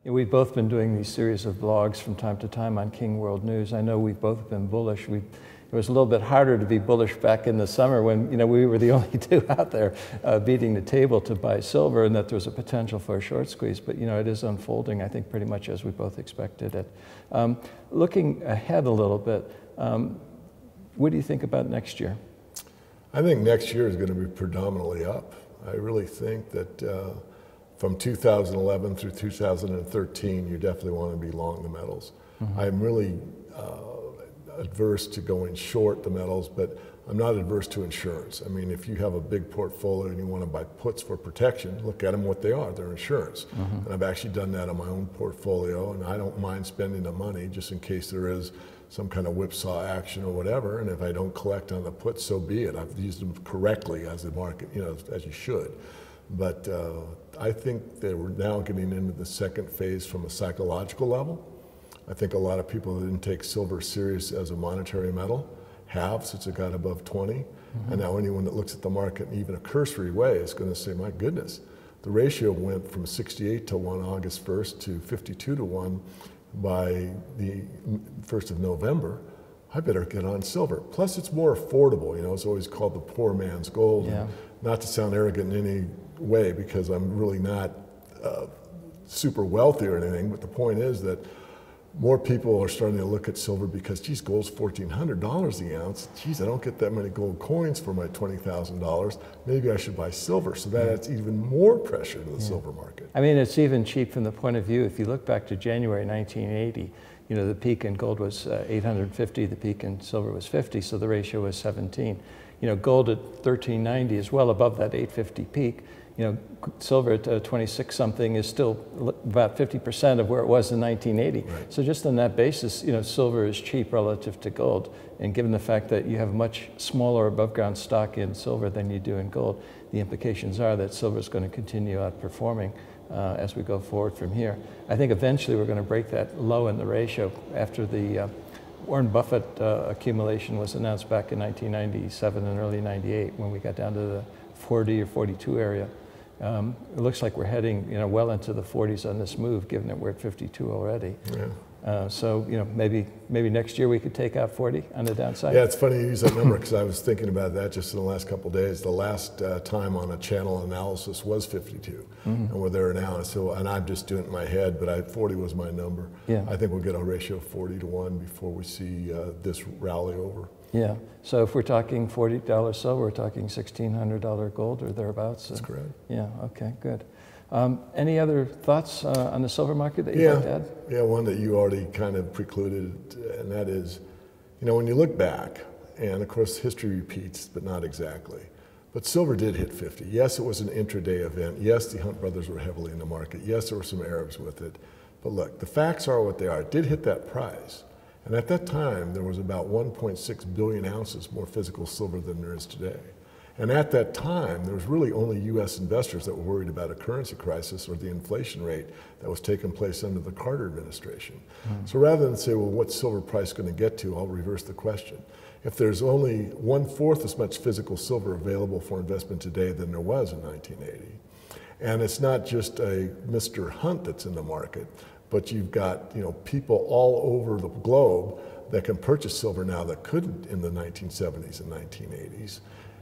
We've both been doing these series of blogs from time to time on King World News. I know we've both been bullish. It was a little bit harder to be bullish back in the summer when we were the only two out there beating the table to buy silver, and that there was a potential for a short squeeze. But it is unfolding, I think, pretty much as we both expected it. Looking ahead a little bit, what do you think about next year? I think next year is going to be predominantly up. I really think that from 2011 through 2013, you definitely want to be long the metals. Mm-hmm. I'm really adverse to going short the metals, but I'm not adverse to insurance. I mean, if you have a big portfolio and you want to buy puts for protection, look at them what they are. They're insurance. Mm-hmm. And I've actually done that on my own portfolio, and I don't mind spending the money just in case there is some kind of whipsaw action or whatever. And if I don't collect on the puts, so be it. I've used them correctly as the market, as you should. But I think that we're now getting into the second phase from a psychological level. I think a lot of people that didn't take silver serious as a monetary metal have since it got above 20. Mm-hmm. And now anyone that looks at the market in even a cursory way is going to say, my goodness, the ratio went from 68 to 1 August 1st to 52 to 1 by the 1st of November. I better get on silver. Plus it's more affordable. It's always called the poor man's gold. Yeah. Not to sound arrogant in any way, because I'm really not super wealthy or anything, but the point is that more people are starting to look at silver because, geez, gold's $1,400 the ounce. Geez, I don't get that many gold coins for my $20,000. Maybe I should buy silver. So that adds even more pressure to the silver market. I mean, it's even cheap from the point of view, if you look back to January 1980, the peak in gold was 850, the peak in silver was 50, so the ratio was 17. Gold at 1390 is well above that 850 peak. Silver at 26 something is still about 50% of where it was in 1980. Right. So just on that basis, silver is cheap relative to gold. And given the fact that you have much smaller above ground stock in silver than you do in gold, the implications are that silver is going to continue outperforming as we go forward from here. I think eventually we're going to break that low in the ratio after the Warren Buffett accumulation was announced back in 1997 and early 98 when we got down to the 40 or 42 area. It looks like we're heading well into the 40s on this move, given that we're at 52 already. Yeah. So maybe next year we could take out 40 on the downside. Yeah, it's funny you use that number because I was thinking about that just in the last couple of days. The last time on a channel analysis was 52, mm-hmm. and we're there now. So, and I'm just doing it in my head, but 40 was my number. Yeah. I think we'll get a ratio of 40 to 1 before we see this rally over. Yeah. So if we're talking $40 silver, we're talking $1,600 gold or thereabouts. That's correct. Yeah. Okay. Good. Any other thoughts on the silver market that you'd like to add? Yeah, one that you already kind of precluded, and that is, when you look back, and of course history repeats, but not exactly, but silver did hit 50. Yes, it was an intraday event. Yes, the Hunt brothers were heavily in the market. Yes, there were some Arabs with it. But look, the facts are what they are. It did hit that price. And at that time, there was about 1.6 billion ounces more physical silver than there is today. And at that time, there was really only U.S. investors that were worried about a currency crisis or the inflation rate that was taking place under the Carter administration. Mm. So rather than say, well, what's silver price going to get to, I'll reverse the question. If there's only 1/4 as much physical silver available for investment today than there was in 1980, and it's not just a Mr. Hunt that's in the market, but you've got people all over the globe that can purchase silver now that couldn't in the 1970s and 1980s.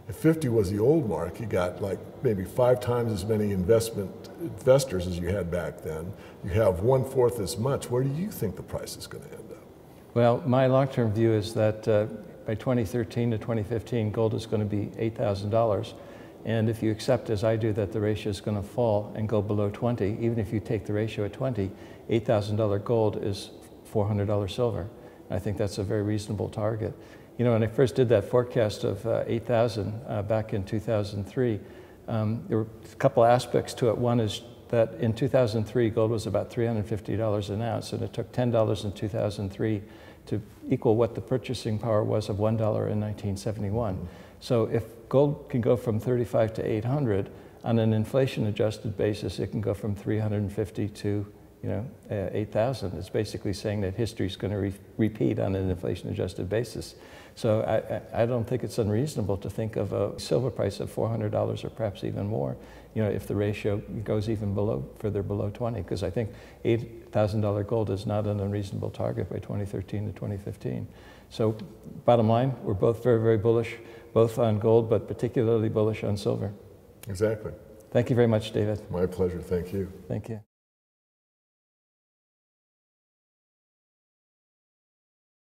If 50 was the old mark, you got like maybe 5 times as many investors as you had back then. You have 1/4 as much. Where do you think the price is going to end up? Well, my long-term view is that by 2013 to 2015, gold is going to be $8,000. And if you accept, as I do, that the ratio is going to fall and go below 20, even if you take the ratio at 20, $8,000 gold is $400 silver. I think that's a very reasonable target. When I first did that forecast of 8,000 back in 2003, there were a couple aspects to it. One is that in 2003, gold was about $350 an ounce, and it took $10 in 2003 to equal what the purchasing power was of $1 in 1971. Mm-hmm. So if gold can go from 35 to 800, on an inflation-adjusted basis, it can go from 350 to 8,000. It's basically saying that history is going to repeat on an inflation-adjusted basis. So I don't think it's unreasonable to think of a silver price of $400 or perhaps even more, if the ratio goes even further below 20, because I think $8,000 gold is not an unreasonable target by 2013 to 2015. So bottom line, we're both very, very bullish, both on gold, but particularly bullish on silver. Exactly. Thank you very much, David. My pleasure. Thank you. Thank you.